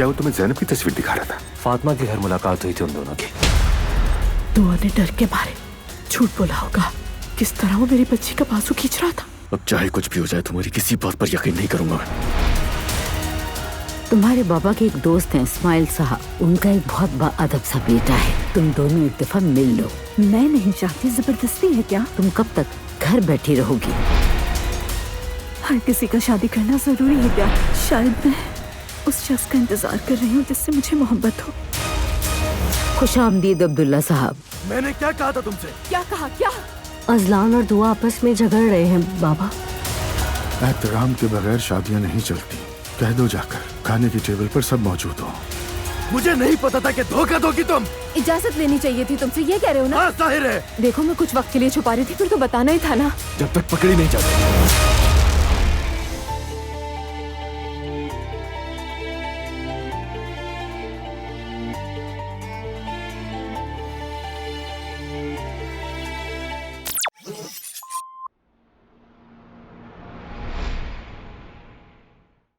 क्या वो तुम्हें ज़ैनब की तस्वीर दिखा रहा था? फातिमा के घर मुलाकात हुई थी उन दोनों की। दुआ ने डर के मारे झूठ बोला होगा। किस तरह वो मेरी बच्ची का बाजू खींच रहा था। अब चाहे कुछ भी हो जाए तुम्हारी किसी बात पर यकीन नहीं करूंगा मैं। तुम्हारे बाबा के एक दोस्त हैं इस्माइल साहब, उनका एक बहुत बाअदब सा बेटा है। तुम दोनों एक दफा मिल लो। मैं नहीं चाहती, जबरदस्ती है क्या? तुम कब तक घर बैठी रहोगी? हर किसी का शादी करना जरूरी है क्या? शायद मैं उस शख्स का इंतजार कर रही हूँ जिससे मुझे मोहब्बत हो। खुशामदीद अब्दुल्ला साहब। मैंने क्या कहा था तुमसे? क्या कहा? क्या? अजलान और दुआ आपस में झगड़ रहे हैं बाबा। एहतराम के बगैर शादियाँ नहीं चलती। कह दो जाकर खाने की टेबल पर सब मौजूद हो। मुझे नहीं पता था कि धोखा दोगी तुम। इजाजत लेनी चाहिए थी तुमसे, ये कह रहे हो ना? हाँ, जाहिर है। देखो मैं कुछ वक्त के लिए छुपा रही थी, फिर तो बताना ही था ना। जब तक पकड़ी नहीं जाती